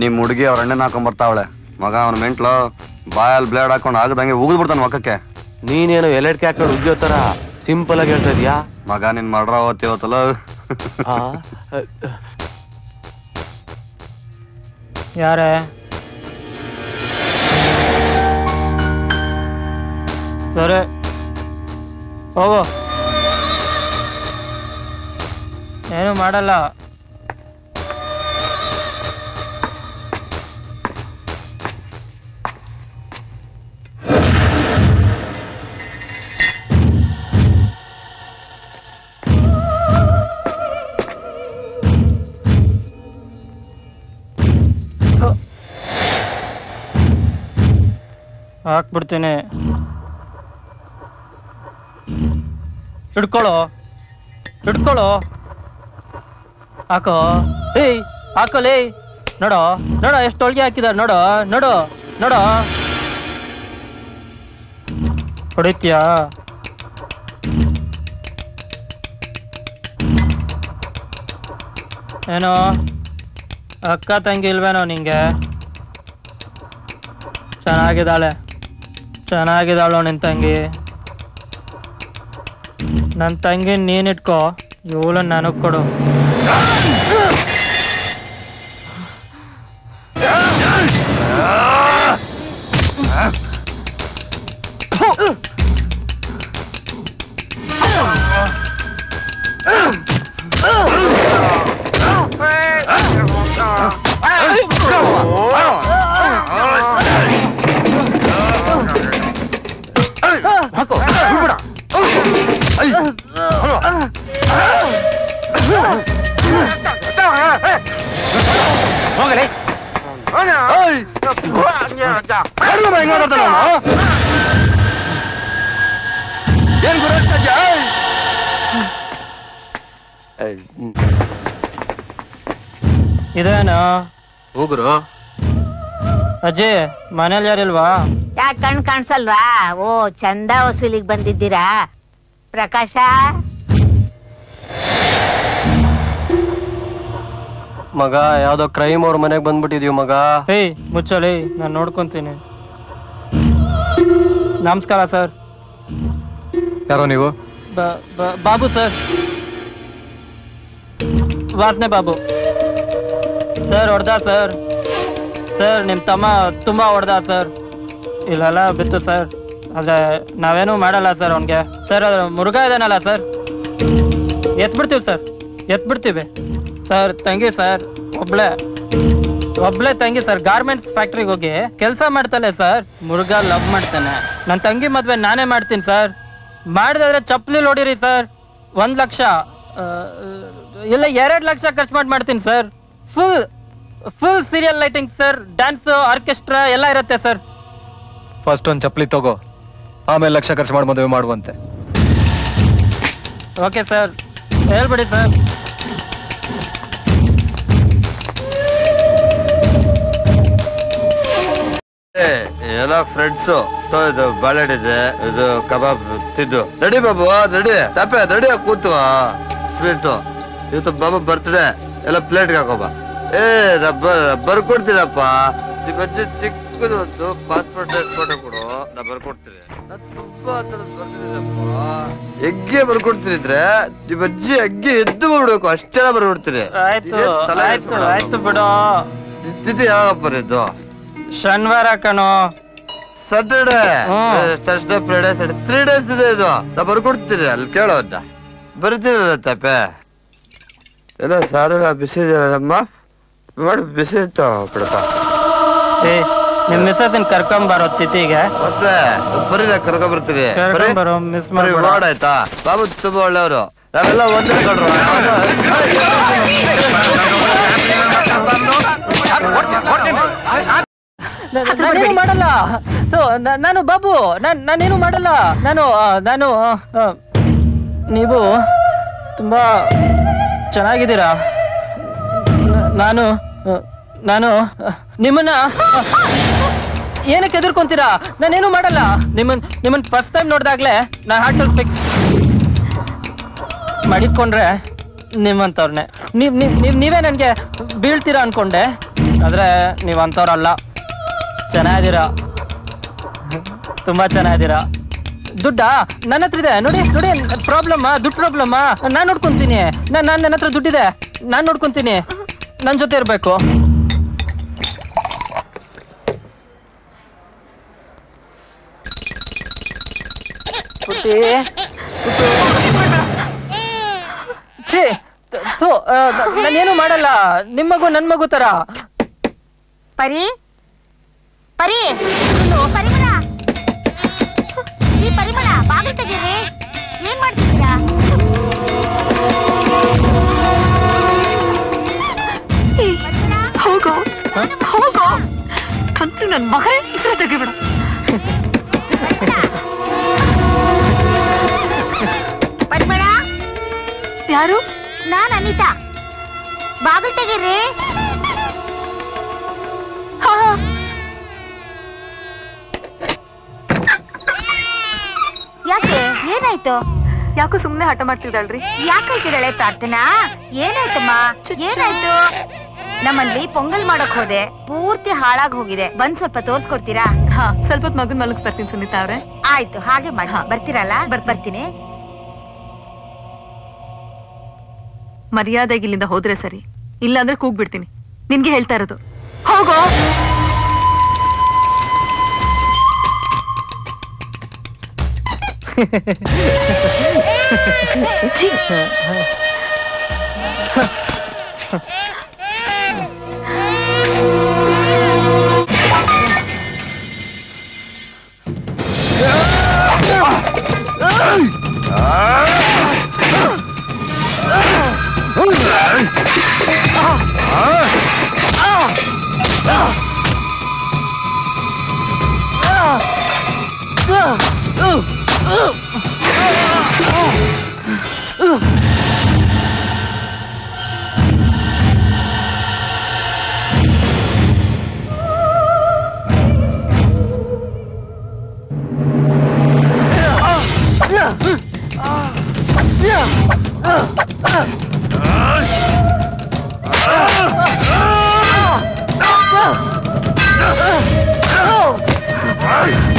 ನಿಮ್ ಹುಡುಗಿ ಅವ್ರ ಎಣ್ಣೆನ ಹಾಕೊಂಡ್ ಬರ್ತಾವಳೆ ಮಗ ಅವನ ಮೆಂಟ್ಲು ಬಾಯಲ್ಲಿ ಬ್ಲೇಡ್ ಹಾಕೊಂಡು ಆಗದಂಗೆ ಉಗಿದ್ ಬಿಡ್ತಾನ ಮಕ್ಕಕ್ಕೆ. ನೀನೇನು ಎಲೆಡ್ಕೆ ಹಾಕೊಂಡು ಉಗಿಯೋ ತರ ಸಿಂಪಲ್ ಆಗಿ ಹೇಳ್ತಾ ಇದೀಯಾ ಮಗ? ನಿನ್ ಮಾಡ್ರ ಓದ್ತಿವತ್ತಲ್ಲ. ಯಾರೇ? ಸರಿ ಹೋಗು, ಏನು ಮಾಡಲ್ಲ. ಹಾಕ್ಬಿಡ್ತೀನಿ, ಹಿಡ್ಕೊಳ್ಳೋ ಹಿಡ್ಕೊಳ್ಳೋ, ಹಾಕೋ. ಏಯ್ ಹಾಕೋಲೇ, ನೋಡೋ ನೋಡೋ ಎಷ್ಟು ಹೋಳಿಗೆ ಹಾಕಿದಾರೆ, ನೋಡೋ ನೋಡೋ ನೋಡೋ. ಹೊಡಿತೀಯಾ? ಏನೋ ಅಕ್ಕ ತಂಗಿ ಇಲ್ವೇನೋ ನಿಂಗೆ? ಚೆನ್ನಾಗಿದ್ದಾಳೋ ನಿನ್ನ ತಂಗಿ? ನನ್ನ ತಂಗಿ ನೀನಿಟ್ಕೋ, ಇವಳನ್ನ ನನಗೆ ಕೊಡು. ಇದೇನು ಹೋಗ್ರು? ಅಜ್ಜಿ ಮನೇಲಿ ಯಾರಿಲ್ವಾ? ಯಾಕೆ ಕಣ್ ಕಾಣಿಸಲ್ವಾ? ಓ, ಚಂದ ವಸೂಲಿಗೆ ಬಂದಿದ್ದೀರಾ? ಪ್ರಕಾಶ, ಮಗ ಯಾವ್ದೋ ಕ್ರೈಮ್ ಅವ್ರ ಮನೆಗ್ ಬಂದ್ಬಿಟ್ಟಿದ್ಯೋ ಮಗ. ಏಯ್ ಮುಚ್ಚಲಿ, ನಾನು ನೋಡ್ಕೊಂತೀನಿ. ನಮಸ್ಕಾರ ಸರ್. ಯಾರೋ ನೀವು? ಬಾಬು ಸರ್, ವಾಸನೆ ಬಾಬು ಸರ್. ಹೊಡೆದ ಸರ್. ಸರ್ ನಿಮ್ಮ ತಮ್ಮ ತುಂಬಾ ಹೊಡೆದ ಸರ್. ಇಲ್ಲೆಲ್ಲ ಬಿತ್ತು ಸರ್. ಆದ್ರೆ ನಾವೇನು ಮಾಡಲ್ಲ ಸರ್ ಅವನಿಗೆ. ಸರ್ ಅದು ಮುರುಘಾ ಇದಾನಲ್ಲ ಸರ್, ಎತ್ಬಿಡ್ತೀವಿ ಸರ್, ಎತ್ಬಿಡ್ತೀವಿ ಸರ್. ತಂಗಿ ಸರ್, ಒಬ್ಳೆ ತಂಗಿ ಸರ್. ಗಾರ್ಮೆಂಟ್ಸ್ ಫ್ಯಾಕ್ಟ್ರಿಗೆ ಹೋಗಿ ಕೆಲಸ ಮಾಡ್ತಾಳೆ ಸರ್. ಮುರುಘಾ ಲವ್ ಮಾಡ್ತಾನೆ. ನನ್ನ ತಂಗಿ ಮದ್ವೆ ನಾನೇ ಮಾಡ್ತೀನಿ ಸರ್. ಮಾಡಿದ್ರೆ ಚಪ್ಪಲಿ ಹೊಡಿರಿ ಸರ್. 1 ಲಕ್ಷ ಇಲ್ಲ 2 ಲಕ್ಷ ಖರ್ಚು ಮಾಡ್ತೀನಿ sir. Full serial lighting sir, dance, orchestra ಎಲ್ಲ ಇರುತ್ತೆ ಸರ್. ಫಸ್ಟ್ ಒಂದು ಚಪ್ಪಲಿ ತಗೋ, ಆಮೇಲೆ ಲಕ್ಷ ಖರ್ಚು ಮಾಡಿ ಮದುವೆ ಮಾಡುವಂತೆ. ಓಕೆ ಸರ್, ಹೇಳ್ಬಿಡಿ ಸರ್. ಎಲ್ಲ ಫ್ರೆಂಡ್ಸು ಇದು ಬಾಳೆಡ್ ಇದೆ, ಇದು ಕಬಾಬ್ ತಿದ್ದು. ರೆಡಿ ಬಾಬು, ರೆಡಿ ತಪ್ಪೆ ರೆಡಿ ಕೂತು. ಸ್ವೀಟು ಇವತ್ತು ಬಾಬು ಬರ್ತ್ಡೇ, ಎಲ್ಲ ಪ್ಲೇಟ್ಗೆ ಹಾಕೋಬ. ಬರ್ಕೊಡ್ತೀನಪ್ಪ. ನಿಮ್ಮ ಅಜ್ಜಿ ಚಿಕ್ಕದು ಒಂದು ಪಾಸ್ಪೋರ್ಟ್ ಸೈಜ್ ಫೋಟೋ ಕೊಡು, ನಾ ಬರ್ಕೊಡ್ತೀನಿ. ನಾನು ತುಂಬಾ ಬರ್ತಿದ್ದೀನಪ್ಪ. ಹೆಗ್ಗೆ ಬರ್ಕೊಡ್ತಿದ್ರೆ ನಿಮ್ಮ ಅಜ್ಜಿ ಹೆಗ್ಗೆ ಎದ್ದು ಬರ್ಬಿಡ್ಬೇಕು, ಅಷ್ಟೆಲ್ಲ ಬರ್ಬಿಡ್ತೀನಿ. ಆಯ್ತು ಬಿಡು. ತಿಥಿ ಯಾವಾಗಪ್ಪ ನಿದ್ದು? ಶನಿವಾರ ಕಣೋ. ಸ್ಯಾಟರ್ಡೇ, ಥರ್ಸ್ಡೇ, ಫ್ರೈಡೇ, 3 ಡೇಸ್ ಇದೆ ಇದು. ನಾ ಬರ್ಕೊಡ್ತೀನಿ, ಅಲ್ಲಿ ಕೇಳೋ ಅಂತ ಬರ್ತೀನಿ. ತಪ್ಪೆ ಎಲ್ಲ ಸಾರೆಲ್ಲ ಬಿಸಿ ಇದೆಯಲ್ಲಮ್ಮ, ಮಾಡಿ ಬಿಸಿ ಇತ್ತು ಬಿಡಪ್ಪ. ನಿಮ್ ಮಿಸ್ಸಸ್ ಕರ್ಕೊಂಬರೋ ತಿಥಿಗೆ. ಅಷ್ಟೇ ಬರೀ ಕರ್ಕೊಂಬರ್ತೀನಿ. ಕರ್ಕೊಂಬರೋ, ಮಿಸ್ ಮಾಡಿ ಆಯ್ತಾ? ಬಾಬು ತುಂಬಾ ಒಳ್ಳೆಯವರು, ನಾವೆಲ್ಲ ಒಂದೇ ಕಡ್ರು. ನಾನೇನು ಮಾಡಲ್ಲ. ನಾನು ಬಾಬು, ನಾನೇನು ಮಾಡಲ್ಲ. ನಾನು ನೀವು ತುಂಬಾ ಚೆನ್ನಾಗಿದ್ದೀರಾ. ನಾನು ನಿಮ್ಮನ್ನ ಏನಕ್ಕೆ ಎದುರ್ಕೊಂತೀರಾ? ನಾನೇನು ಮಾಡಲ್ಲ. ನಿಮ್ಮನ್ನ ಫಸ್ಟ್ ಟೈಮ್ ನೋಡಿದಾಗ್ಲೇ ನಾ ಹಾರ್ಟ್ ಫಿಕ್ಸ್ ಮಾಡಿಕೊಂಡ್ರೆ ನಿಮ್ಮಂತವ್ರನ್ನೇ. ನೀವೇ ನನಗೆ ಬೀಳ್ತೀರಾ ಅನ್ಕೊಂಡೆ. ಆದ್ರೆ ನೀವ್ ಅಂತವ್ರಲ್ಲ, ಚೆನ್ನಾಗಿದ್ದೀರಾ, ತುಂಬಾ ಚೆನ್ನಾಗಿದ್ದೀರಾ. ದುಡ್ಡಾ ನನ್ನ ಹತ್ರ ಇದೆ, ನೋಡಿ ನೋಡಿ. ಪ್ರಾಬ್ಲಮ್ಮಾ? ದುಡ್ಡು ಪ್ರಾಬ್ಲಮ್ಮಾ? ನಾನ್ ನೋಡ್ಕೊಂತೀನಿ. ನನ್ನ ಹತ್ರ ದುಡ್ಡಿದೆ, ನಾನ್ ನೋಡ್ಕೊಂತೀನಿ. ನನ್ ಜೊತೆ ಇರ್ಬೇಕು. ನಾನೇನು ಮಾಡಲ್ಲ, ನಿಮ್ ಮಗು ನನ್ ಮಗು ತರ. ಪರಿ ಪರಿ ಪರಿಮಳ, ಈ ಪರಿಮಳ ಬಾಗಿಲು ತೆಗೀರಿ. ಏನ್ ಮಾಡ್ತಿದ್ದೀರಾ? ಹೋಗೋ ಹೋಗೋ, ಕಂತು ನನ್ ಮಗ ಹೆಸರು ತೆಗಿಬಿಡ. ಪರಿಮಳ, ಯಾರು? ನಾನ್ ಅನಿತಾ. ಬಾಗಿಲು ತೆಗೀರಿ. ಯಾಕೆ, ಏನಾಯ್ತು? ಯಾಕೋ ಸುಮ್ನೆ ಹಠ ಮಾಡ್ತಿದ್ದಾಳ್ರಿ. ಯಾಕಾಯ್ತಿದ್ದಾಳೆ ಪ್ರಾರ್ಥನಾ? ಏನಾಯ್ತಮ್ಮ, ಏನಾಯ್ತು? ನಮ್ಮಲ್ಲಿ ಪೊಂಗಲ್ ಮಾಡಕ್ ಹೋದೆ, ಪೂರ್ತಿ ಹಾಳಾಗ್ ಹೋಗಿದೆ. ಬಂದ್ ಸ್ವಲ್ಪ ತೋರ್ಸ್ಕೊಡ್ತೀರಾ? ಹಾ, ಸ್ವಲ್ಪ ಹೊತ್ತು ಮಗನ್ ಮಲಗಿಸ್ ಬರ್ತೀನಿ ಸುನೀತಾ ಅವ್ರೆ. ಆಯ್ತು, ಹಾಗೆ ಮಾಡಿ. ಬರ್ತೀರಲ್ಲ? ಬರ್ತೀನಿ. ಮರ್ಯಾದೆಗೆ ಇಲ್ಲಿಂದ ಹೋದ್ರೆ ಸರಿ, ಇಲ್ಲಾಂದ್ರೆ ಕೂಗ್ಬಿಡ್ತೀನಿ. ನಿನ್ಗೆ ಹೇಳ್ತಾ ಇರೋದು, ಹೋಗೋ. Hey!